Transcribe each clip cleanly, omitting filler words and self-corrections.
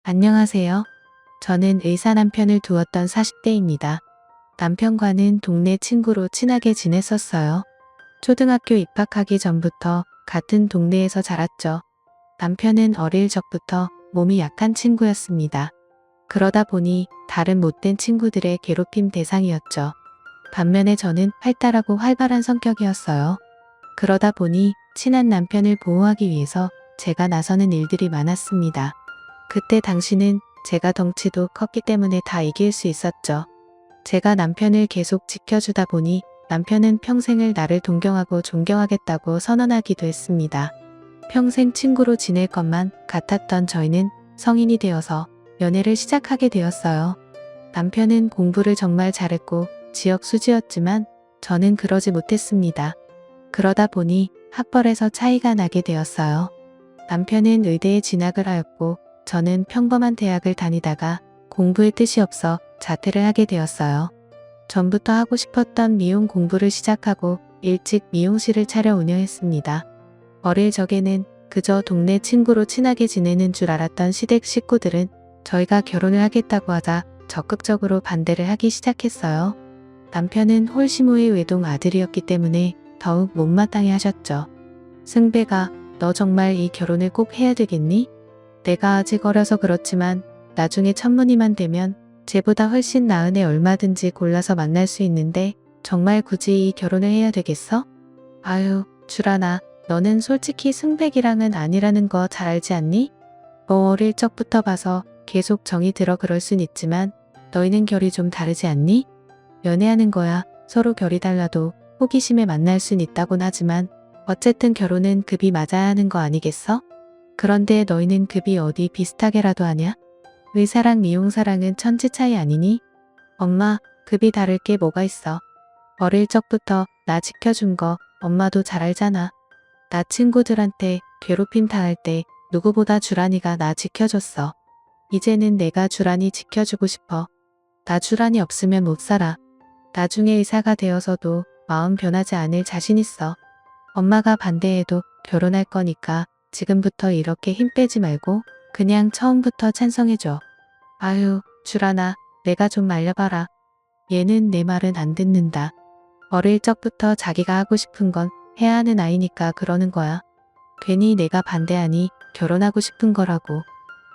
안녕하세요. 저는 의사 남편을 두었던 40대입니다. 남편과는 동네 친구로 친하게 지냈었어요. 초등학교 입학하기 전부터 같은 동네에서 자랐죠. 남편은 어릴 적부터 몸이 약한 친구였습니다. 그러다 보니 다른 못된 친구들의 괴롭힘 대상이었죠. 반면에 저는 활달하고 활발한 성격이었어요. 그러다 보니 친한 남편을 보호하기 위해서 제가 나서는 일들이 많았습니다. 그때 당시는 제가 덩치도 컸기 때문에 다 이길 수 있었죠. 제가 남편을 계속 지켜주다 보니 남편은 평생을 나를 동경하고 존경하겠다고 선언하기도 했습니다. 평생 친구로 지낼 것만 같았던 저희는 성인이 되어서 연애를 시작하게 되었어요. 남편은 공부를 정말 잘했고 지역 수지였지만 저는 그러지 못했습니다. 그러다 보니 학벌에서 차이가 나게 되었어요. 남편은 의대에 진학을 하였고 저는 평범한 대학을 다니다가 공부에 뜻이 없어 자퇴를 하게 되었어요. 전부터 하고 싶었던 미용 공부를 시작하고 일찍 미용실을 차려 운영했습니다. 어릴 적에는 그저 동네 친구로 친하게 지내는 줄 알았던 시댁 식구들은 저희가 결혼을 하겠다고 하자 적극적으로 반대를 하기 시작했어요. 남편은 홀시모의 외동 아들이었기 때문에 더욱 못마땅해 하셨죠. 승배가 너 정말 이 결혼을 꼭 해야 되겠니? 내가 아직 어려서 그렇지만 나중에 천문이만 되면 쟤보다 훨씬 나은 애 얼마든지 골라서 만날 수 있는데 정말 굳이 이 결혼을 해야 되겠어? 아유, 주란아, 너는 솔직히 승백이랑은 아니라는 거 잘 알지 않니? 뭐 어릴 적부터 봐서 계속 정이 들어 그럴 순 있지만 너희는 결이 좀 다르지 않니? 연애하는 거야 서로 결이 달라도 호기심에 만날 순 있다곤 하지만 어쨌든 결혼은 급이 맞아야 하는 거 아니겠어? 그런데 너희는 급이 어디 비슷하게라도 하냐? 의사랑 미용사랑은 천지 차이 아니니? 엄마, 급이 다를 게 뭐가 있어. 어릴 적부터 나 지켜준 거 엄마도 잘 알잖아. 나 친구들한테 괴롭힘 당할 때 누구보다 주란이가 나 지켜줬어. 이제는 내가 주란이 지켜주고 싶어. 나 주란이 없으면 못 살아. 나중에 의사가 되어서도 마음 변하지 않을 자신 있어. 엄마가 반대해도 결혼할 거니까 지금부터 이렇게 힘 빼지 말고 그냥 처음부터 찬성해줘. 아유, 주란아, 내가 좀 말려봐라. 얘는 내 말은 안 듣는다. 어릴 적부터 자기가 하고 싶은 건 해야 하는 아이니까 그러는 거야. 괜히 내가 반대하니 결혼하고 싶은 거라고.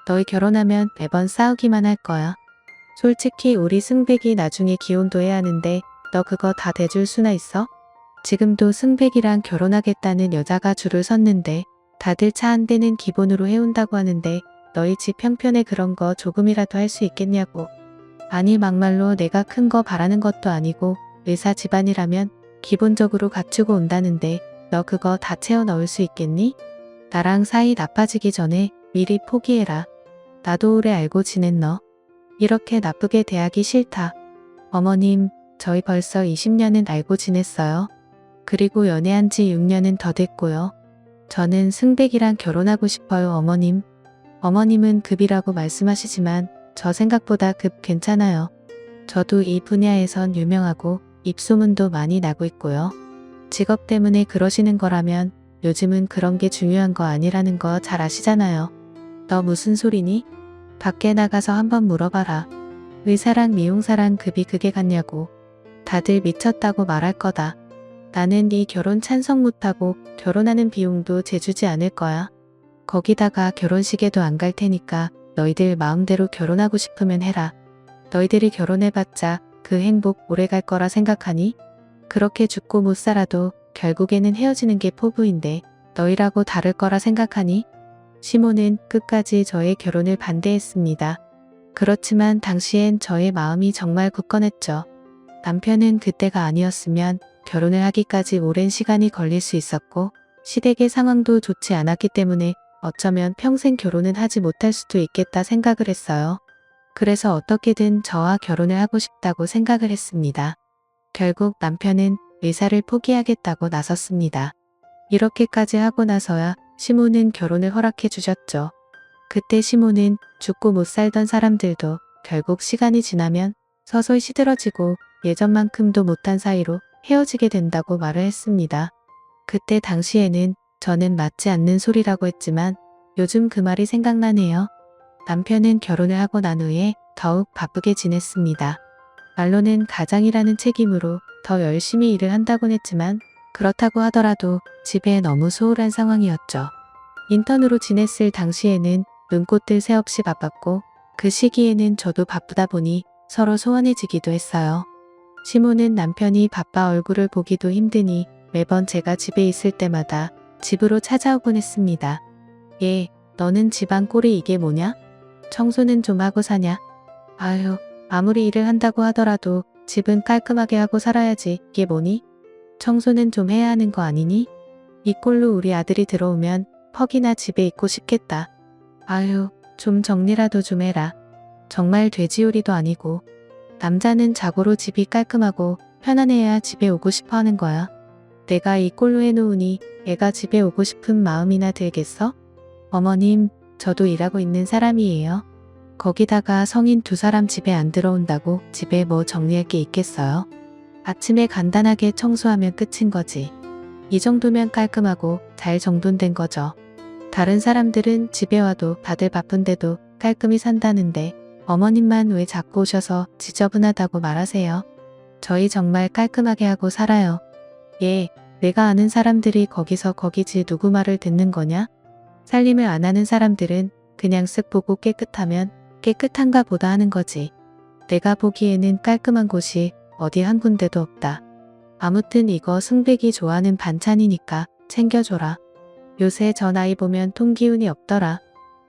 너희 결혼하면 매번 싸우기만 할 거야. 솔직히 우리 승백이 나중에 기혼도 해야 하는데 너 그거 다 대줄 수나 있어? 지금도 승백이랑 결혼하겠다는 여자가 줄을 섰는데 다들 차 한 대는 기본으로 해온다고 하는데 너희 집 형편에 그런 거 조금이라도 할 수 있겠냐고. 아니 막말로 내가 큰 거 바라는 것도 아니고 의사 집안이라면 기본적으로 갖추고 온다는데 너 그거 다 채워 넣을 수 있겠니? 나랑 사이 나빠지기 전에 미리 포기해라. 나도 오래 알고 지낸 너. 이렇게 나쁘게 대하기 싫다. 어머님, 저희 벌써 20년은 알고 지냈어요. 그리고 연애한 지 6년은 더 됐고요. 저는 승백이랑 결혼하고 싶어요, 어머님. 어머님은 급이라고 말씀하시지만 저 생각보다 급 괜찮아요. 저도 이 분야에선 유명하고 입소문도 많이 나고 있고요. 직업 때문에 그러시는 거라면 요즘은 그런 게 중요한 거 아니라는 거 잘 아시잖아요. 너 무슨 소리니? 밖에 나가서 한번 물어봐라. 의사랑 미용사랑 급이 그게 같냐고. 다들 미쳤다고 말할 거다. 나는 네 결혼 찬성 못하고 결혼하는 비용도 재주지 않을 거야. 거기다가 결혼식에도 안 갈 테니까 너희들 마음대로 결혼하고 싶으면 해라. 너희들이 결혼해봤자 그 행복 오래 갈 거라 생각하니? 그렇게 죽고 못 살아도 결국에는 헤어지는 게 포부인데 너희라고 다를 거라 생각하니? 시모는 끝까지 저의 결혼을 반대했습니다. 그렇지만 당시엔 저의 마음이 정말 굳건했죠. 남편은 그때가 아니었으면 결혼을 하기까지 오랜 시간이 걸릴 수 있었고 시댁의 상황도 좋지 않았기 때문에 어쩌면 평생 결혼은 하지 못할 수도 있겠다 생각을 했어요. 그래서 어떻게든 저와 결혼을 하고 싶다고 생각을 했습니다. 결국 남편은 의사를 포기하겠다고 나섰습니다. 이렇게까지 하고 나서야 시모는 결혼을 허락해 주셨죠. 그때 시모는 죽고 못 살던 사람들도 결국 시간이 지나면 서서히 시들어지고 예전만큼도 못한 사이로 헤어지게 된다고 말을 했습니다. 그때 당시에는 저는 맞지 않는 소리라고 했지만 요즘 그 말이 생각나네요. 남편은 결혼을 하고 난 후에 더욱 바쁘게 지냈습니다. 말로는 가장이라는 책임으로 더 열심히 일을 한다곤 했지만 그렇다고 하더라도 집에 너무 소홀한 상황이었죠. 인턴으로 지냈을 당시에는 눈꽃 뜰 새 없이 바빴고 그 시기에는 저도 바쁘다 보니 서로 소원해지기도 했어요. 시모는 남편이 바빠 얼굴을 보기도 힘드니 매번 제가 집에 있을 때마다 집으로 찾아오곤 했습니다. 얘, 너는 집안 꼴이 이게 뭐냐? 청소는 좀 하고 사냐? 아휴, 아무리 일을 한다고 하더라도 집은 깔끔하게 하고 살아야지. 이게 뭐니? 청소는 좀 해야 하는 거 아니니? 이 꼴로 우리 아들이 들어오면 퍽이나 집에 있고 싶겠다. 아휴, 좀 정리라도 좀 해라. 정말 돼지요리도 아니고. 남자는 자고로 집이 깔끔하고 편안해야 집에 오고 싶어 하는 거야. 내가 이 꼴로 해놓으니 애가 집에 오고 싶은 마음이나 들겠어? 어머님, 저도 일하고 있는 사람이에요. 거기다가 성인 두 사람 집에 안 들어온다고 집에 뭐 정리할 게 있겠어요? 아침에 간단하게 청소하면 끝인 거지. 이 정도면 깔끔하고 잘 정돈된 거죠. 다른 사람들은 집에 와도 다들 바쁜데도 깔끔히 산다는데 어머님만 왜 자꾸 오셔서 지저분하다고 말하세요? 저희 정말 깔끔하게 하고 살아요. 예, 내가 아는 사람들이 거기서 거기지 누구 말을 듣는 거냐? 살림을 안 하는 사람들은 그냥 쓱 보고 깨끗하면 깨끗한가 보다 하는 거지. 내가 보기에는 깔끔한 곳이 어디 한 군데도 없다. 아무튼 이거 승백이 좋아하는 반찬이니까 챙겨줘라. 요새 저 나이 보면 통기운이 없더라.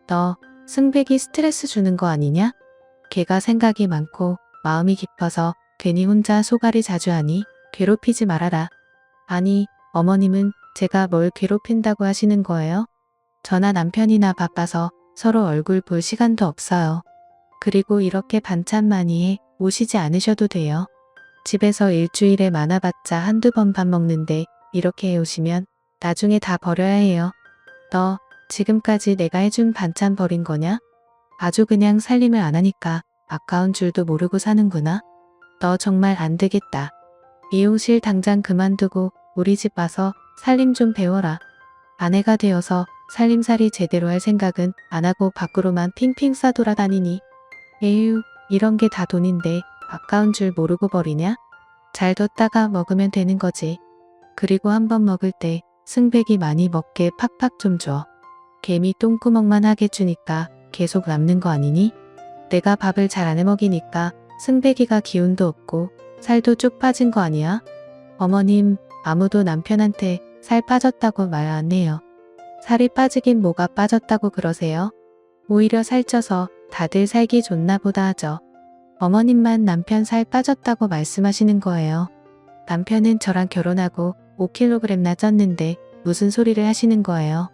너 승백이 스트레스 주는 거 아니냐? 걔가 생각이 많고 마음이 깊어서 괜히 혼자 소갈이 자주 하니 괴롭히지 말아라. 아니, 어머님은 제가 뭘 괴롭힌다고 하시는 거예요? 저나 남편이나 바빠서 서로 얼굴 볼 시간도 없어요. 그리고 이렇게 반찬 많이 해 오시지 않으셔도 돼요. 집에서 일주일에 많아봤자 한두 번 밥 먹는데 이렇게 해 오시면 나중에 다 버려야 해요. 너 지금까지 내가 해준 반찬 버린 거냐? 아주 그냥 살림을 안 하니까 아까운 줄도 모르고 사는구나. 너 정말 안 되겠다. 미용실 당장 그만두고 우리 집 와서 살림 좀 배워라. 아내가 되어서 살림살이 제대로 할 생각은 안 하고 밖으로만 핑핑 싸돌아다니니. 에휴, 이런 게 다 돈인데 아까운 줄 모르고 버리냐? 잘 뒀다가 먹으면 되는 거지. 그리고 한번 먹을 때 승백이 많이 먹게 팍팍 좀 줘. 개미 똥구멍만 하게 주니까 계속 남는 거 아니니? 내가 밥을 잘 안 해먹이니까 승백이가 기운도 없고 살도 쭉 빠진 거 아니야? 어머님, 아무도 남편한테 살 빠졌다고 말 안 해요. 살이 빠지긴 뭐가 빠졌다고 그러세요? 오히려 살쪄서 다들 살기 좋나 보다 하죠. 어머님만 남편 살 빠졌다고 말씀하시는 거예요. 남편은 저랑 결혼하고 5kg나 쪘는데 무슨 소리를 하시는 거예요?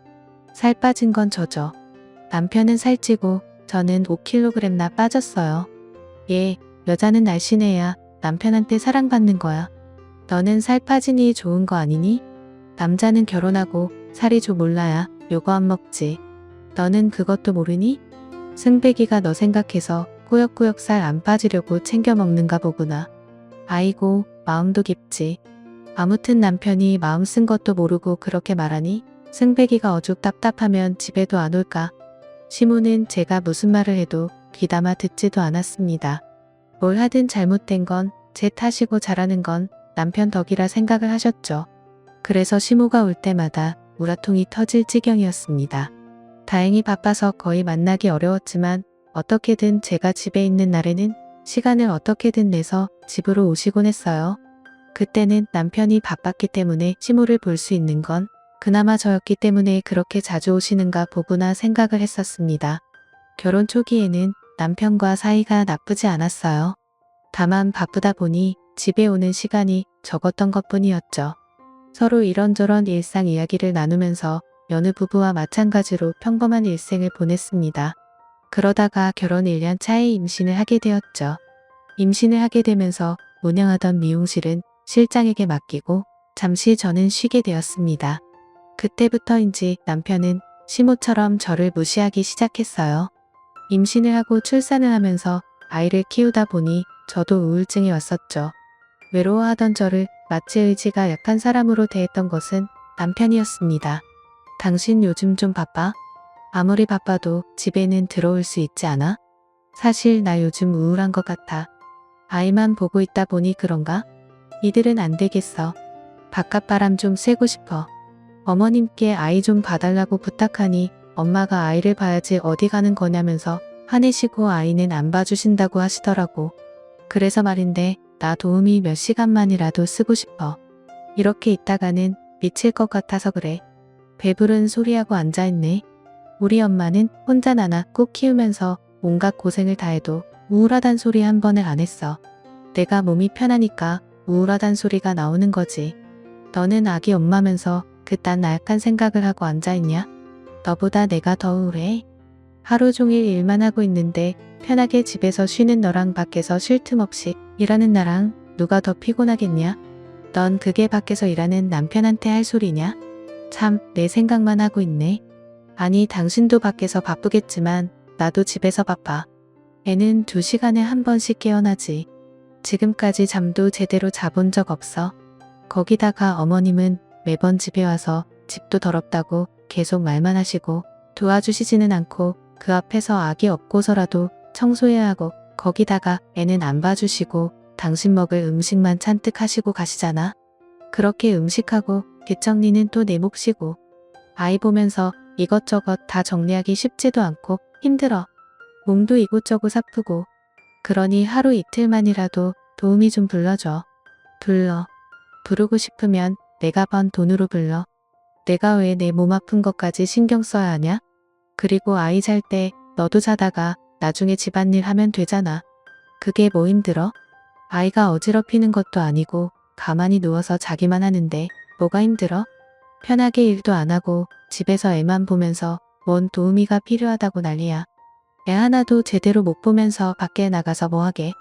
살 빠진 건 저죠. 남편은 살찌고 저는 5kg나 빠졌어요. 예, 여자는 날씬해야 남편한테 사랑받는 거야. 너는 살 빠지니 좋은 거 아니니? 남자는 결혼하고 살이 좀 올라야 요거 안 먹지. 너는 그것도 모르니? 승백이가 너 생각해서 꾸역꾸역 살 안 빠지려고 챙겨 먹는가 보구나. 아이고, 마음도 깊지. 아무튼 남편이 마음 쓴 것도 모르고 그렇게 말하니 승백이가 어죽 답답하면 집에도 안 올까. 시모는 제가 무슨 말을 해도 귀담아 듣지도 않았습니다. 뭘 하든 잘못된 건 제 탓이고 잘하는 건 남편 덕이라 생각을 하셨죠. 그래서 시모가 올 때마다 우라통이 터질 지경이었습니다. 다행히 바빠서 거의 만나기 어려웠지만 어떻게든 제가 집에 있는 날에는 시간을 어떻게든 내서 집으로 오시곤 했어요. 그때는 남편이 바빴기 때문에 시모를 볼 수 있는 건 그나마 저였기 때문에 그렇게 자주 오시는가 보구나 생각을 했었습니다. 결혼 초기에는 남편과 사이가 나쁘지 않았어요. 다만 바쁘다 보니 집에 오는 시간이 적었던 것뿐이었죠. 서로 이런저런 일상 이야기를 나누면서 여느 부부와 마찬가지로 평범한 일생을 보냈습니다. 그러다가 결혼 1년 차에 임신을 하게 되었죠. 임신을 하게 되면서 운영하던 미용실은 실장에게 맡기고 잠시 저는 쉬게 되었습니다. 그때부터인지 남편은 시모처럼 저를 무시하기 시작했어요. 임신을 하고 출산을 하면서 아이를 키우다 보니 저도 우울증이 왔었죠. 외로워하던 저를 마치 의지가 약한 사람으로 대했던 것은 남편이었습니다. 당신 요즘 좀 바빠? 아무리 바빠도 집에는 들어올 수 있지 않아? 사실 나 요즘 우울한 것 같아. 아이만 보고 있다 보니 그런가? 이들은 안 되겠어. 바깥바람 좀 쐬고 싶어. 어머님께 아이 좀 봐달라고 부탁하니 엄마가 아이를 봐야지 어디 가는 거냐면서 화내시고 아이는 안 봐주신다고 하시더라고. 그래서 말인데 나 도우미 몇 시간만이라도 쓰고 싶어. 이렇게 있다가는 미칠 것 같아서 그래. 배부른 소리하고 앉아있네. 우리 엄마는 혼자 나나 꾹 키우면서 온갖 고생을 다해도 우울하단 소리 한 번을 안 했어. 내가 몸이 편하니까 우울하단 소리가 나오는 거지. 너는 아기 엄마면서 그딴 나약한 생각을 하고 앉아있냐? 너보다 내가 더 우울해. 하루 종일 일만 하고 있는데 편하게 집에서 쉬는 너랑 밖에서 쉴 틈 없이 일하는 나랑 누가 더 피곤하겠냐? 넌 그게 밖에서 일하는 남편한테 할 소리냐? 참, 내 생각만 하고 있네. 아니, 당신도 밖에서 바쁘겠지만 나도 집에서 바빠. 애는 2시간에 한 번씩 깨어나지. 지금까지 잠도 제대로 자본 적 없어. 거기다가 어머님은 매번 집에 와서 집도 더럽다고 계속 말만 하시고 도와주시지는 않고 그 앞에서 아기 없고서라도 청소해야 하고 거기다가 애는 안 봐주시고 당신 먹을 음식만 잔뜩 하시고 가시잖아. 그렇게 음식하고 뒷정리는 또 내 몫이고. 아이 보면서 이것저것 다 정리하기 쉽지도 않고 힘들어. 몸도 이곳저곳 아프고. 그러니 하루 이틀만이라도 도우미 좀 불러줘. 불러. 부르고 싶으면 내가 번 돈으로 불러. 내가 왜 내 몸 아픈 것까지 신경 써야 하냐? 그리고 아이 잘 때 너도 자다가 나중에 집안일 하면 되잖아. 그게 뭐 힘들어? 아이가 어지럽히는 것도 아니고 가만히 누워서 자기만 하는데 뭐가 힘들어? 편하게 일도 안 하고 집에서 애만 보면서 뭔 도우미가 필요하다고 난리야. 애 하나도 제대로 못 보면서 밖에 나가서 뭐하게.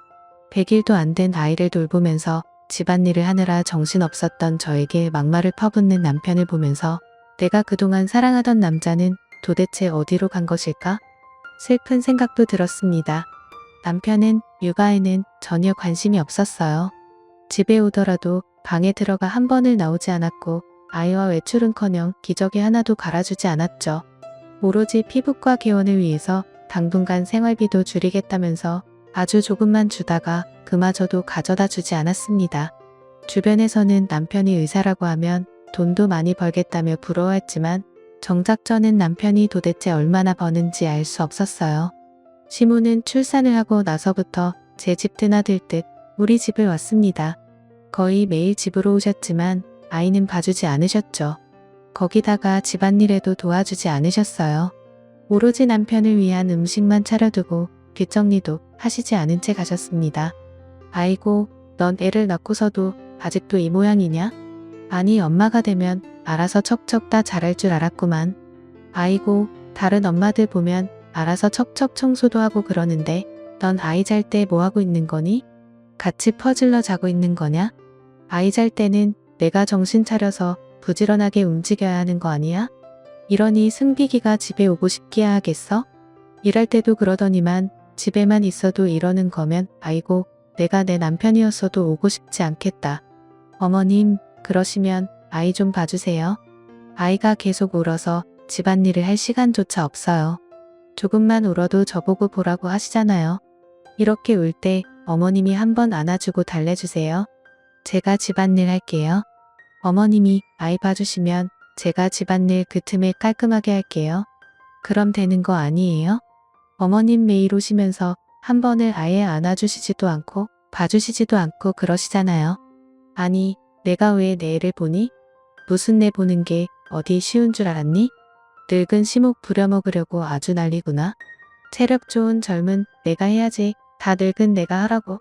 100일도 안 된 아이를 돌보면서 집안일을 하느라 정신없었던 저에게 막말을 퍼붓는 남편을 보면서 내가 그동안 사랑하던 남자는 도대체 어디로 간 것일까? 슬픈 생각도 들었습니다. 남편은 육아에는 전혀 관심이 없었어요. 집에 오더라도 방에 들어가 한 번을 나오지 않았고 아이와 외출은커녕 기저귀 하나도 갈아주지 않았죠. 오로지 피부과 개원을 위해서 당분간 생활비도 줄이겠다면서 아주 조금만 주다가 그마저도 가져다 주지 않았습니다. 주변에서는 남편이 의사라고 하면 돈도 많이 벌겠다며 부러워했지만 정작 저는 남편이 도대체 얼마나 버는지 알 수 없었어요. 시모는 출산을 하고 나서부터 제 집 드나들 듯 우리 집을 왔습니다. 거의 매일 집으로 오셨지만 아이는 봐주지 않으셨죠. 거기다가 집안일에도 도와주지 않으셨어요. 오로지 남편을 위한 음식만 차려두고 뒷정리도 하시지 않은 채 가셨습니다. 아이고, 넌 애를 낳고서도 아직도 이 모양이냐? 아니, 엄마가 되면 알아서 척척 다 잘할 줄 알았구만. 아이고, 다른 엄마들 보면 알아서 척척 청소도 하고 그러는데 넌 아이 잘 때 뭐하고 있는 거니? 같이 퍼질러 자고 있는 거냐? 아이 잘 때는 내가 정신 차려서 부지런하게 움직여야 하는 거 아니야? 이러니 승비기가 집에 오고 싶기야 하겠어? 일할 때도 그러더니만 집에만 있어도 이러는 거면 아이고, 내가 내 남편이었어도 오고 싶지 않겠다. 어머님, 그러시면 아이 좀 봐주세요. 아이가 계속 울어서 집안일을 할 시간조차 없어요. 조금만 울어도 저보고 보라고 하시잖아요. 이렇게 울 때 어머님이 한번 안아주고 달래주세요. 제가 집안일 할게요. 어머님이 아이 봐주시면 제가 집안일 그 틈에 깔끔하게 할게요. 그럼 되는 거 아니에요? 어머님 매일 오시면서 한 번을 아예 안아주시지도 않고 봐주시지도 않고 그러시잖아요. 아니, 내가 왜 내 애를 보니? 무슨 내 보는 게 어디 쉬운 줄 알았니? 늙은 시목 부려먹으려고 아주 난리구나. 체력 좋은 젊은 내가 해야지. 다 늙은 내가 하라고.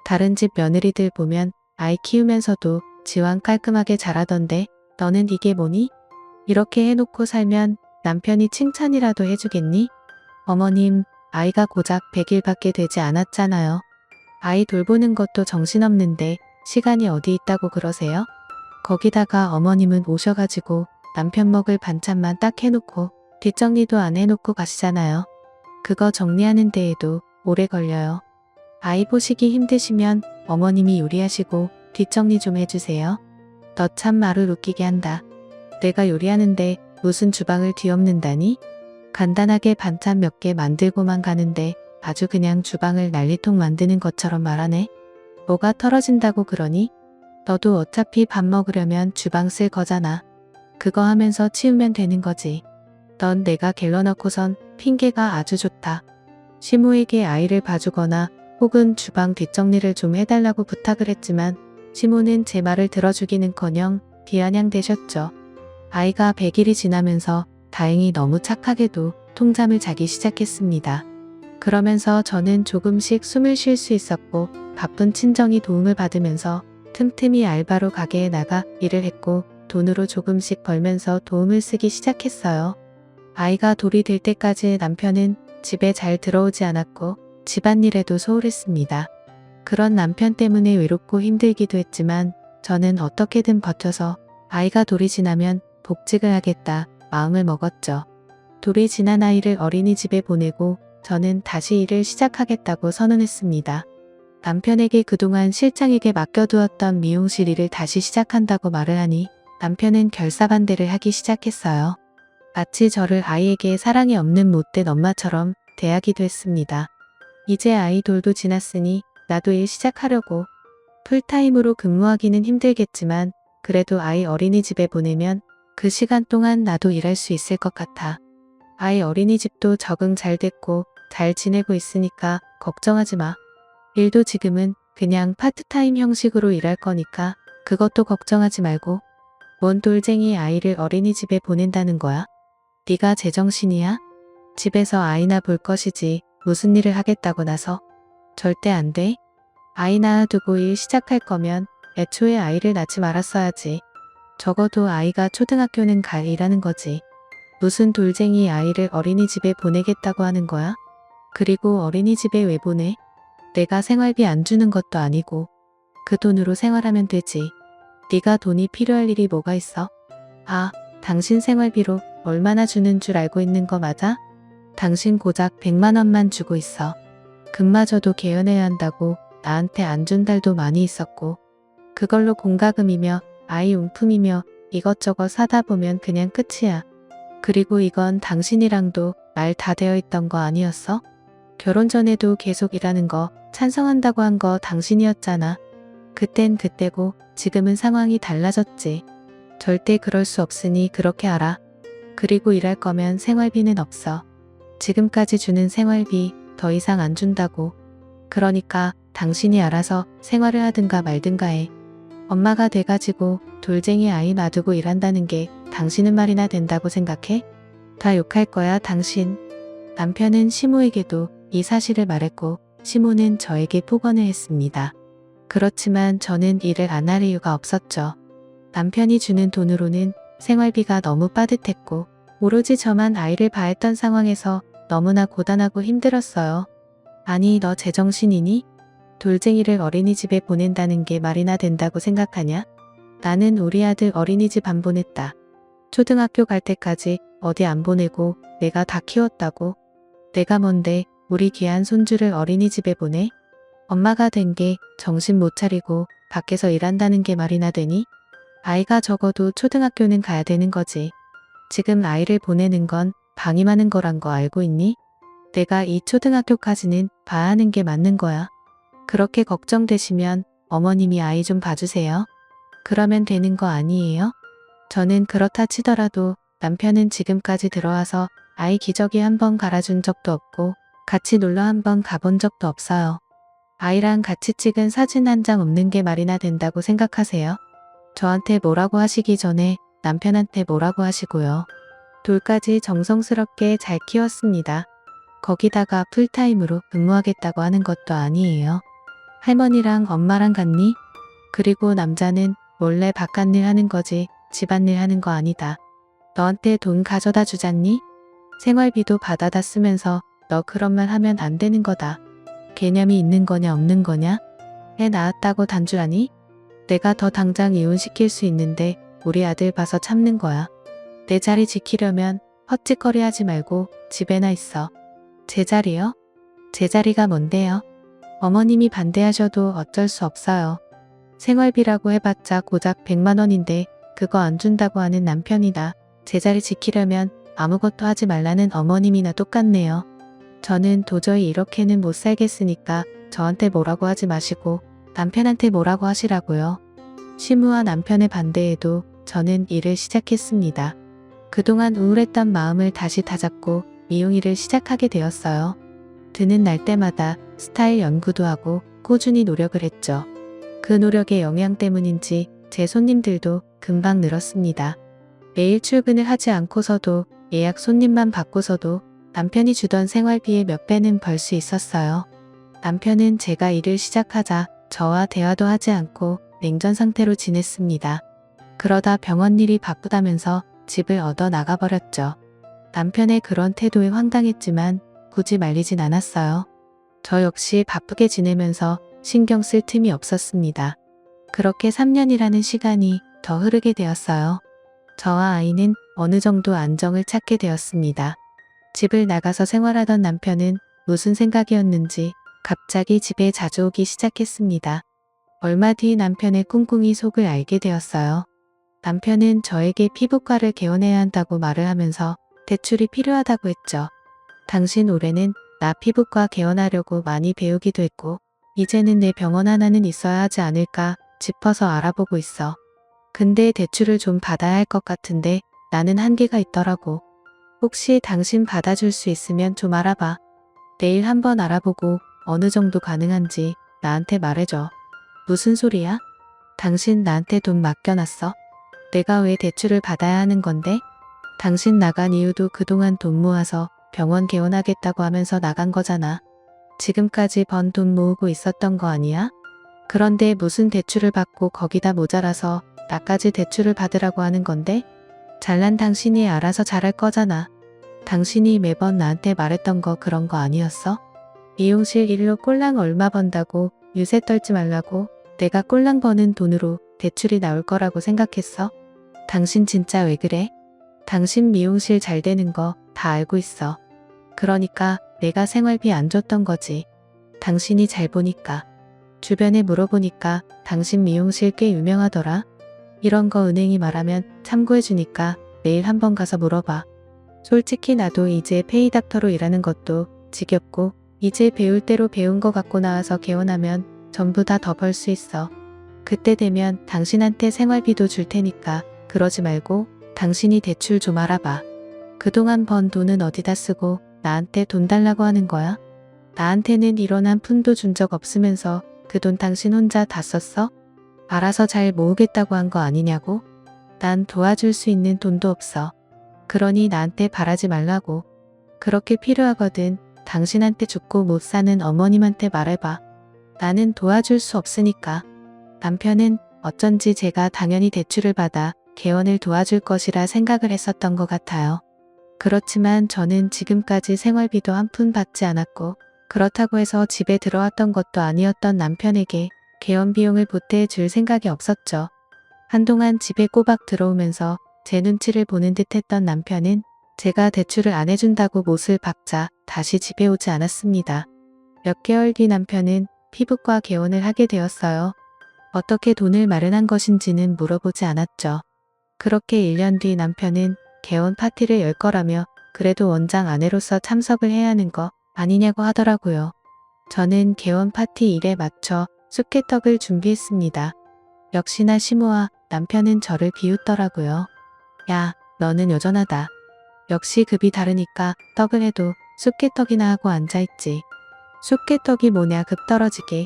다른 집 며느리들 보면 아이 키우면서도 지왕 깔끔하게 잘하던데 너는 이게 뭐니? 이렇게 해놓고 살면 남편이 칭찬이라도 해주겠니? 어머님, 아이가 고작 100일밖에 되지 않았잖아요. 아이 돌보는 것도 정신없는데 시간이 어디 있다고 그러세요? 거기다가 어머님은 오셔가지고 남편 먹을 반찬만 딱 해놓고 뒷정리도 안 해놓고 가시잖아요. 그거 정리하는 데에도 오래 걸려요. 아이 보시기 힘드시면 어머님이 요리하시고 뒷정리 좀 해주세요. 너 참 말을 웃기게 한다. 내가 요리하는데 무슨 주방을 뒤엎는다니? 간단하게 반찬 몇 개 만들고만 가는데 아주 그냥 주방을 난리통 만드는 것처럼 말하네. 뭐가 떨어진다고 그러니? 너도 어차피 밥 먹으려면 주방 쓸 거잖아. 그거 하면서 치우면 되는 거지. 넌 내가 길러놓고선 핑계가 아주 좋다. 시모에게 아이를 봐주거나 혹은 주방 뒷정리를 좀 해달라고 부탁을 했지만 시모는 제 말을 들어주기는커녕 비아냥대셨죠. 아이가 100일이 지나면서 다행히 너무 착하게도 통잠을 자기 시작했습니다. 그러면서 저는 조금씩 숨을 쉴 수 있었고 바쁜 친정이 도움을 받으면서 틈틈이 알바로 가게에 나가 일을 했고 돈으로 조금씩 벌면서 도움을 쓰기 시작했어요. 아이가 돌이 될 때까지 남편은 집에 잘 들어오지 않았고 집안일에도 소홀했습니다. 그런 남편 때문에 외롭고 힘들기도 했지만 저는 어떻게든 버텨서 아이가 돌이 지나면 복직을 하겠다 마음을 먹었죠. 돌이 지난 아이를 어린이집에 보내고 저는 다시 일을 시작하겠다고 선언했습니다. 남편에게 그동안 실장에게 맡겨두었던 미용실 일을 다시 시작한다고 말을 하니 남편은 결사반대를 하기 시작했어요. 마치 저를 아이에게 사랑이 없는 못된 엄마처럼 대하기도 했습니다. 이제 아이 돌도 지났으니 나도 일 시작하려고. 풀타임으로 근무하기는 힘들겠지만 그래도 아이 어린이집에 보내면 그 시간 동안 나도 일할 수 있을 것 같아. 아이 어린이집도 적응 잘 됐고 잘 지내고 있으니까 걱정하지 마. 일도 지금은 그냥 파트타임 형식으로 일할 거니까 그것도 걱정하지 말고. 뭔 돌쟁이 아이를 어린이집에 보낸다는 거야? 네가 제정신이야? 집에서 아이나 볼 것이지 무슨 일을 하겠다고 나서. 절대 안 돼. 아이 낳아두고 일 시작할 거면 애초에 아이를 낳지 말았어야지. 적어도 아이가 초등학교는 갈 일하는 거지. 무슨 돌쟁이 아이를 어린이집에 보내겠다고 하는 거야? 그리고 어린이집에 왜 보내? 내가 생활비 안 주는 것도 아니고 그 돈으로 생활하면 되지. 네가 돈이 필요할 일이 뭐가 있어? 아, 당신 생활비로 얼마나 주는 줄 알고 있는 거 맞아? 당신 고작 100만 원만 주고 있어. 금마저도 개연해야 한다고 나한테 안 준 달도 많이 있었고 그걸로 공과금이며 아이 용품이며 이것저것 사다 보면 그냥 끝이야. 그리고 이건 당신이랑도 말 다 되어 있던 거 아니었어? 결혼 전에도 계속 일하는 거 찬성한다고 한 거 당신이었잖아. 그땐 그때고 지금은 상황이 달라졌지. 절대 그럴 수 없으니 그렇게 알아. 그리고 일할 거면 생활비는 없어. 지금까지 주는 생활비 더 이상 안 준다고. 그러니까 당신이 알아서 생활을 하든가 말든가 해. 엄마가 돼가지고 돌쟁이 아이 놔두고 일한다는 게 당신은 말이나 된다고 생각해? 다 욕할 거야 당신. 남편은 시모에게도 이 사실을 말했고 시모는 저에게 폭언을 했습니다. 그렇지만 저는 일을 안 할 이유가 없었죠. 남편이 주는 돈으로는 생활비가 너무 빠듯했고 오로지 저만 아이를 봐야 했던 상황에서 너무나 고단하고 힘들었어요. 아니 너 제정신이니? 돌쟁이를 어린이집에 보낸다는 게 말이나 된다고 생각하냐? 나는 우리 아들 어린이집 안 보냈다. 초등학교 갈 때까지 어디 안 보내고 내가 다 키웠다고. 내가 뭔데 우리 귀한 손주를 어린이집에 보내? 엄마가 된 게 정신 못 차리고 밖에서 일한다는 게 말이나 되니? 아이가 적어도 초등학교는 가야 되는 거지. 지금 아이를 보내는 건 방임하는 거란 거 알고 있니? 내가 이 초등학교까지는 봐야 하는 게 맞는 거야. 그렇게 걱정되시면 어머님이 아이 좀 봐주세요. 그러면 되는 거 아니에요? 저는 그렇다 치더라도 남편은 지금까지 들어와서 아이 기저귀 한 번 갈아준 적도 없고 같이 놀러 한 번 가본 적도 없어요. 아이랑 같이 찍은 사진 한 장 없는 게 말이나 된다고 생각하세요? 저한테 뭐라고 하시기 전에 남편한테 뭐라고 하시고요. 돌까지 정성스럽게 잘 키웠습니다. 거기다가 풀타임으로 근무하겠다고 하는 것도 아니에요. 할머니랑 엄마랑 같니? 그리고 남자는 몰래 바깥일 하는 거지 집안일 하는 거 아니다. 너한테 돈 가져다 주잖니? 생활비도 받아다 쓰면서 너 그런 말 하면 안 되는 거다. 개념이 있는 거냐 없는 거냐? 애 낳았다고 단주라니? 내가 더 당장 이혼시킬 수 있는데 우리 아들 봐서 참는 거야. 내 자리 지키려면 헛짓거리 하지 말고 집에나 있어. 제 자리요? 제 자리가 뭔데요? 어머님이 반대하셔도 어쩔 수 없어요. 생활비라고 해봤자 고작 100만 원인데 그거 안 준다고 하는 남편이다. 제 자리 지키려면 아무것도 하지 말라는 어머님이나 똑같네요. 저는 도저히 이렇게는 못 살겠으니까 저한테 뭐라고 하지 마시고 남편한테 뭐라고 하시라고요. 시무와 남편의 반대에도 저는 일을 시작했습니다. 그동안 우울했던 마음을 다시 다잡고 미용일을 시작하게 되었어요. 드는 날 때마다 스타일 연구도 하고 꾸준히 노력을 했죠. 그 노력의 영향 때문인지 제 손님들도 금방 늘었습니다. 매일 출근을 하지 않고서도 예약 손님만 받고서도 남편이 주던 생활비의 몇 배는 벌 수 있었어요. 남편은 제가 일을 시작하자 저와 대화도 하지 않고 냉전 상태로 지냈습니다. 그러다 병원 일이 바쁘다면서 집을 얻어 나가버렸죠. 남편의 그런 태도에 황당했지만 굳이 말리진 않았어요. 저 역시 바쁘게 지내면서 신경 쓸 틈이 없었습니다. 그렇게 3년이라는 시간이 더 흐르게 되었어요. 저와 아이는 어느 정도 안정을 찾게 되었습니다. 집을 나가서 생활하던 남편은 무슨 생각이었는지 갑자기 집에 자주 오기 시작했습니다. 얼마 뒤 남편의 꿍꿍이 속을 알게 되었어요. 남편은 저에게 피부과를 개원해야 한다고 말을 하면서 대출이 필요하다고 했죠. 당신 올해는 나 피부과 개원하려고 많이 배우기도 했고 이제는 내 병원 하나는 있어야 하지 않을까 싶어서 알아보고 있어. 근데 대출을 좀 받아야 할 것 같은데 나는 한계가 있더라고. 혹시 당신 받아줄 수 있으면 좀 알아봐. 내일 한번 알아보고 어느 정도 가능한지 나한테 말해줘. 무슨 소리야? 당신 나한테 돈 맡겨놨어? 내가 왜 대출을 받아야 하는 건데? 당신 나간 이유도 그동안 돈 모아서 병원 개원하겠다고 하면서 나간 거잖아. 지금까지 번 돈 모으고 있었던 거 아니야? 그런데 무슨 대출을 받고 거기다 모자라서 나까지 대출을 받으라고 하는 건데? 잘난 당신이 알아서 잘할 거잖아. 당신이 매번 나한테 말했던 거 그런 거 아니었어? 미용실 일로 꼴랑 얼마 번다고 유세 떨지 말라고. 내가 꼴랑 버는 돈으로 대출이 나올 거라고 생각했어? 당신 진짜 왜 그래? 당신 미용실 잘 되는 거 다 알고 있어. 그러니까 내가 생활비 안 줬던 거지. 당신이 잘 보니까. 주변에 물어보니까 당신 미용실 꽤 유명하더라. 이런 거 은행이 말하면 참고해주니까 내일 한번 가서 물어봐. 솔직히 나도 이제 페이닥터로 일하는 것도 지겹고 이제 배울 대로 배운 거 갖고 나와서 개원하면 전부 다 더 벌 수 있어. 그때 되면 당신한테 생활비도 줄 테니까 그러지 말고 당신이 대출 좀 알아봐. 그동안 번 돈은 어디다 쓰고 나한테 돈 달라고 하는 거야? 나한테는 이런 한 푼도 준 적 없으면서 그 돈 당신 혼자 다 썼어? 알아서 잘 모으겠다고 한 거 아니냐고? 난 도와줄 수 있는 돈도 없어. 그러니 나한테 바라지 말라고. 그렇게 필요하거든 당신한테 죽고 못 사는 어머님한테 말해봐. 나는 도와줄 수 없으니까. 남편은 어쩐지 제가 당연히 대출을 받아 개원을 도와줄 것이라 생각을 했었던 것 같아요. 그렇지만 저는 지금까지 생활비도 한 푼 받지 않았고 그렇다고 해서 집에 들어왔던 것도 아니었던 남편에게 개원 비용을 보태해 줄 생각이 없었죠. 한동안 집에 꼬박 들어오면서 제 눈치를 보는 듯 했던 남편은 제가 대출을 안 해준다고 못을 박자 다시 집에 오지 않았습니다. 몇 개월 뒤 남편은 피부과 개원을 하게 되었어요. 어떻게 돈을 마련한 것인지는 물어보지 않았죠. 그렇게 1년 뒤 남편은 개원 파티를 열 거라며 그래도 원장 아내로서 참석을 해야 하는 거 아니냐고 하더라고요. 저는 개원 파티 일에 맞춰 쑥개떡을 준비했습니다. 역시나 시모와 남편은 저를 비웃더라고요. 야, 너는 여전하다. 역시 급이 다르니까 떡을 해도 쑥개떡이나 하고 앉아있지. 쑥개떡이 뭐냐 급 떨어지게.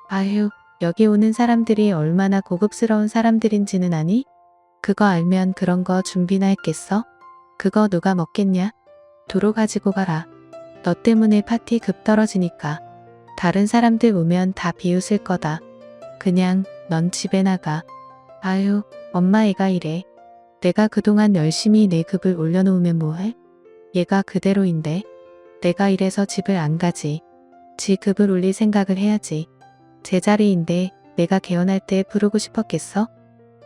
아휴, 여기 오는 사람들이 얼마나 고급스러운 사람들인지는 아니? 그거 알면 그런 거 준비나 했겠어? 그거 누가 먹겠냐? 도로 가지고 가라. 너 때문에 파티 급 떨어지니까. 다른 사람들 오면 다 비웃을 거다. 그냥 넌 집에 나가. 아유, 엄마 애가 이래. 내가 그동안 열심히 내 급을 올려놓으면 뭐해? 얘가 그대로인데. 내가 이래서 집을 안 가지. 지 급을 올릴 생각을 해야지. 제자리인데 내가 개원할 때 부르고 싶었겠어?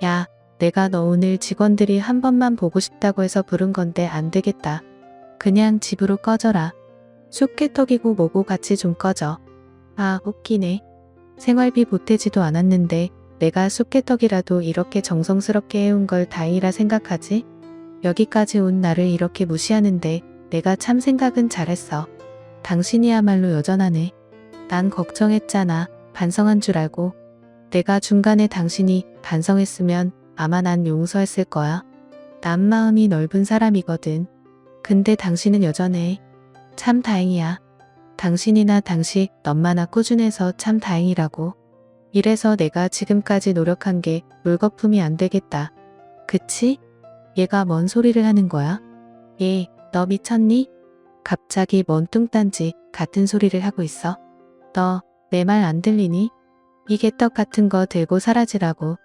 야, 내가 너 오늘 직원들이 한 번만 보고 싶다고 해서 부른 건데 안 되겠다. 그냥 집으로 꺼져라. 쑥개떡이고 뭐고 같이 좀 꺼져. 아, 웃기네. 생활비 보태지도 않았는데 내가 쑥개떡이라도 이렇게 정성스럽게 해온 걸 다행이라 생각하지? 여기까지 온 나를 이렇게 무시하는데 내가 참 생각은 잘했어. 당신이야말로 여전하네. 난 걱정했잖아. 반성한 줄 알고. 내가 중간에 당신이 반성했으면 아마 난 용서했을 거야. 난 마음이 넓은 사람이거든. 근데 당신은 여전해. 참 다행이야. 당신이나 당시 너마나 꾸준해서 참 다행이라고. 이래서 내가 지금까지 노력한 게 물거품이 안 되겠다. 그치? 얘가 뭔 소리를 하는 거야? 얘, 너 미쳤니? 갑자기 뭔 뚱딴지 같은 소리를 하고 있어. 너, 내 말 안 들리니? 이게 떡 같은 거 들고 사라지라고.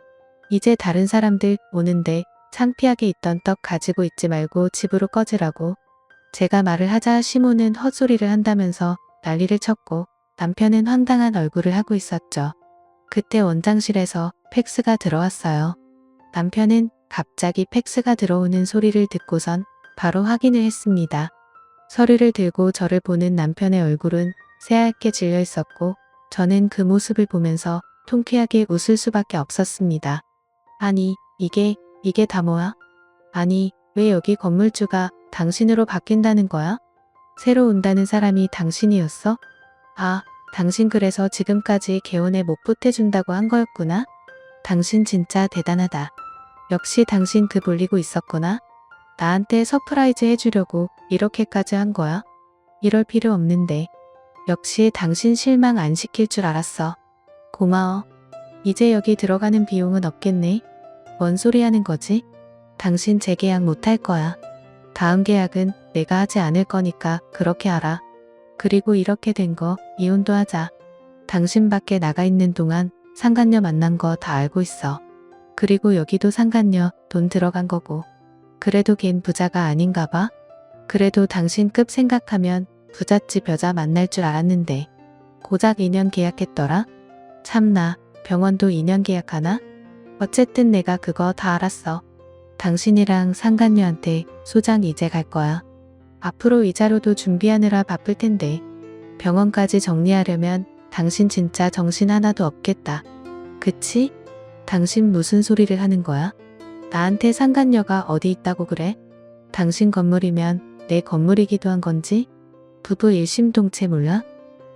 이제 다른 사람들 오는데 창피하게 있던 떡 가지고 있지 말고 집으로 꺼지라고. 제가 말을 하자 시모는 헛소리를 한다면서 난리를 쳤고 남편은 황당한 얼굴을 하고 있었죠. 그때 원장실에서 팩스가 들어왔어요. 남편은 갑자기 팩스가 들어오는 소리를 듣고선 바로 확인을 했습니다. 서류를 들고 저를 보는 남편의 얼굴은 새하얗게 질려 있었고 저는 그 모습을 보면서 통쾌하게 웃을 수밖에 없었습니다. 아니, 이게 다 뭐야? 아니, 왜 여기 건물주가 당신으로 바뀐다는 거야? 새로 온다는 사람이 당신이었어? 아, 당신 그래서 지금까지 개운에 못 보태준다고 한 거였구나? 당신 진짜 대단하다. 역시 당신 그 볼리고 있었구나? 나한테 서프라이즈 해주려고 이렇게까지 한 거야? 이럴 필요 없는데. 역시 당신 실망 안 시킬 줄 알았어. 고마워. 이제 여기 들어가는 비용은 없겠네. 뭔 소리 하는 거지? 당신 재계약 못할 거야. 다음 계약은 내가 하지 않을 거니까 그렇게 알아. 그리고 이렇게 된 거 이혼도 하자. 당신 밖에 나가 있는 동안 상간녀 만난 거 다 알고 있어. 그리고 여기도 상간녀 돈 들어간 거고. 그래도 걘 부자가 아닌가 봐. 그래도 당신급 생각하면 부잣집 여자 만날 줄 알았는데. 고작 2년 계약했더라? 참나, 병원도 2년 계약하나? 어쨌든 내가 그거 다 알았어. 당신이랑 상간녀한테 소장 이제 갈 거야. 앞으로 이자료도 준비하느라 바쁠 텐데. 병원까지 정리하려면 당신 진짜 정신 하나도 없겠다. 그치? 당신 무슨 소리를 하는 거야? 나한테 상간녀가 어디 있다고 그래? 당신 건물이면 내 건물이기도 한 건지? 부부 일심동체 몰라?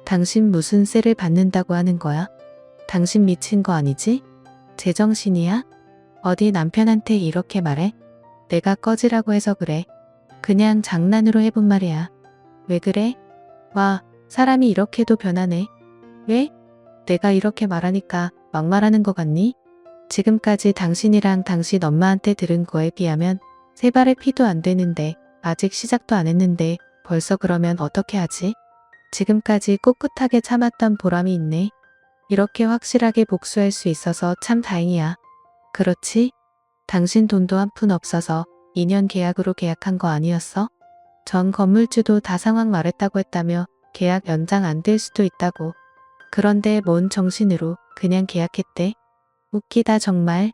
당신 무슨 세를 받는다고 하는 거야? 당신 미친 거 아니지? 제정신이야? 어디 남편한테 이렇게 말해? 내가 꺼지라고 해서 그래. 그냥 장난으로 해본 말이야. 왜 그래? 와, 사람이 이렇게도 변하네. 왜? 내가 이렇게 말하니까 막말하는 거 같니? 지금까지 당신이랑 당신 엄마한테 들은 거에 비하면 세 발의 피도 안 되는데 아직 시작도 안 했는데 벌써 그러면 어떻게 하지? 지금까지 꿋꿋하게 참았던 보람이 있네. 이렇게 확실하게 복수할 수 있어서 참 다행이야. 그렇지? 당신 돈도 한 푼 없어서 2년 계약으로 계약한 거 아니었어? 전 건물주도 다 상황 말했다고 했다며 계약 연장 안 될 수도 있다고. 그런데 뭔 정신으로 그냥 계약했대? 웃기다 정말.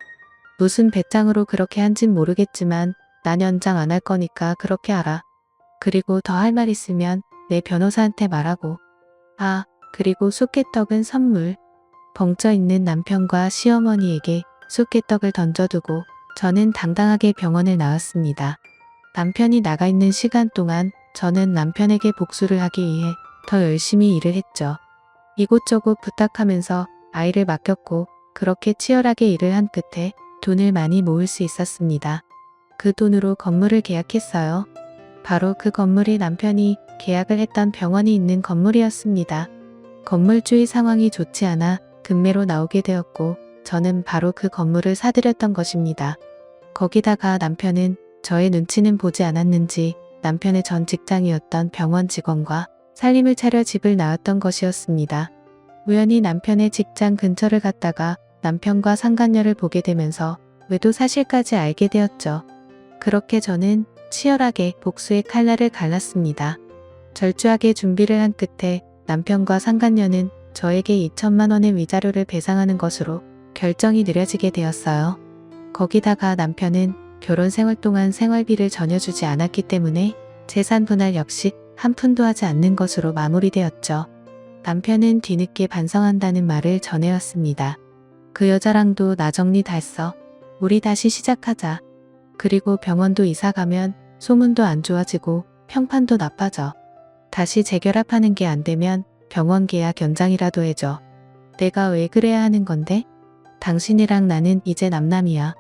무슨 배짱으로 그렇게 한진 모르겠지만 난 연장 안 할 거니까 그렇게 알아. 그리고 더 할 말 있으면 내 변호사한테 말하고. 아, 그리고 쑥개떡은 선물. 벙쪄있는 남편과 시어머니에게 쑥개떡을 던져두고 저는 당당하게 병원을 나왔습니다. 남편이 나가 있는 시간 동안 저는 남편에게 복수를 하기 위해 더 열심히 일을 했죠. 이곳저곳 부탁하면서 아이를 맡겼고 그렇게 치열하게 일을 한 끝에 돈을 많이 모을 수 있었습니다. 그 돈으로 건물을 계약했어요. 바로 그 건물이 남편이 계약을 했던 병원이 있는 건물이었습니다. 건물주의 상황이 좋지 않아 급매로 나오게 되었고 저는 바로 그 건물을 사들였던 것입니다. 거기다가 남편은 저의 눈치는 보지 않았는지 남편의 전 직장이었던 병원 직원과 살림을 차려 집을 나왔던 것이었습니다. 우연히 남편의 직장 근처를 갔다가 남편과 상간녀를 보게 되면서 외도 사실까지 알게 되었죠. 그렇게 저는 치열하게 복수의 칼날을 갈랐습니다. 절주하게 준비를 한 끝에 남편과 상간녀는 저에게 2천만 원의 위자료를 배상하는 것으로 결정이 느려지게 되었어요. 거기다가 남편은 결혼 생활 동안 생활비를 전혀 주지 않았기 때문에 재산 분할 역시 한 푼도 하지 않는 것으로 마무리되었죠. 남편은 뒤늦게 반성한다는 말을 전해왔습니다. 그 여자랑도 나 정리 다 했어. 우리 다시 시작하자. 그리고 병원도 이사 가면 소문도 안 좋아지고 평판도 나빠져. 다시 재결합하는 게 안 되면 병원 계약 연장이라도 해줘. 내가 왜 그래야 하는 건데? 당신이랑 나는 이제 남남이야.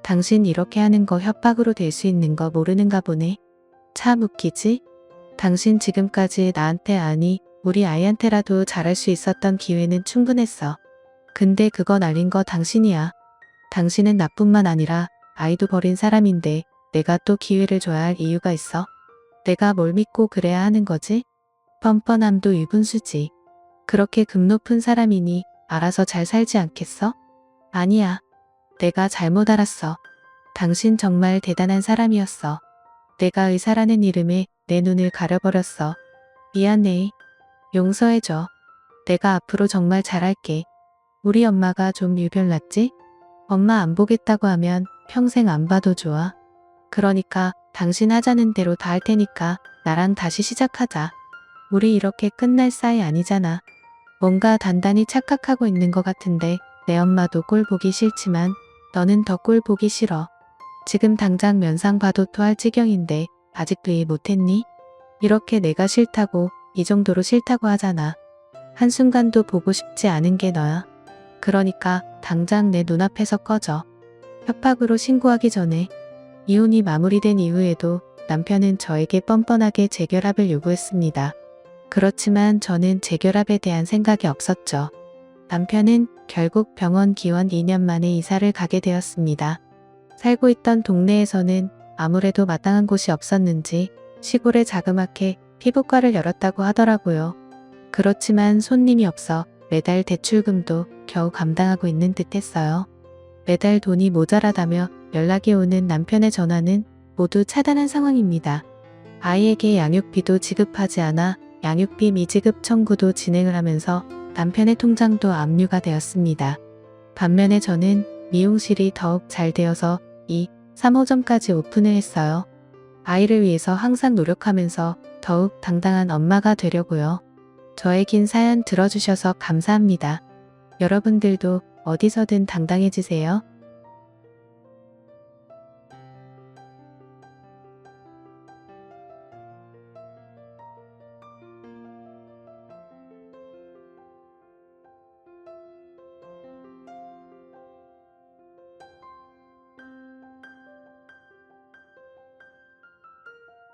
당신 이렇게 하는 거 협박으로 될 수 있는 거 모르는가 보네. 참 웃기지? 당신 지금까지 나한테 아니 우리 아이한테라도 잘할 수 있었던 기회는 충분했어. 근데 그거 날린 거 당신이야. 당신은 나뿐만 아니라 아이도 버린 사람인데 내가 또 기회를 줘야 할 이유가 있어? 내가 뭘 믿고 그래야 하는 거지? 뻔뻔함도 유분수지. 그렇게 급 높은 사람이니 알아서 잘 살지 않겠어? 아니야. 내가 잘못 알았어. 당신 정말 대단한 사람이었어. 내가 의사라는 이름에 내 눈을 가려버렸어. 미안해. 용서해줘. 내가 앞으로 정말 잘할게. 우리 엄마가 좀 유별났지? 엄마 안 보겠다고 하면 평생 안 봐도 좋아. 그러니까 당신 하자는 대로 다 할 테니까 나랑 다시 시작하자. 우리 이렇게 끝날 사이 아니잖아. 뭔가 단단히 착각하고 있는 것 같은데 내 엄마도 꼴 보기 싫지만 너는 더 꼴 보기 싫어. 지금 당장 면상 봐도 토할 지경인데 아직도 이해 못했니? 이렇게 내가 싫다고 이 정도로 싫다고 하잖아. 한순간도 보고 싶지 않은 게 너야. 그러니까 당장 내 눈앞에서 꺼져. 협박으로 신고하기 전에. 이혼이 마무리된 이후에도 남편은 저에게 뻔뻔하게 재결합을 요구했습니다. 그렇지만 저는 재결합에 대한 생각이 없었죠. 남편은 결국 병원 기원 2년 만에 이사를 가게 되었습니다. 살고 있던 동네에서는 아무래도 마땅한 곳이 없었는지 시골에 자그맣게 피부과를 열었다고 하더라고요. 그렇지만 손님이 없어 매달 대출금도 겨우 감당하고 있는 듯 했어요. 매달 돈이 모자라다며 연락이 오는 남편의 전화는 모두 차단한 상황입니다. 아이에게 양육비도 지급하지 않아 양육비 미지급 청구도 진행을 하면서 남편의 통장도 압류가 되었습니다. 반면에 저는 미용실이 더욱 잘 되어서 3호점까지 오픈을 했어요. 아이를 위해서 항상 노력하면서 더욱 당당한 엄마가 되려고요. 저의 긴 사연 들어주셔서 감사합니다. 여러분들도 어디서든 당당해지세요.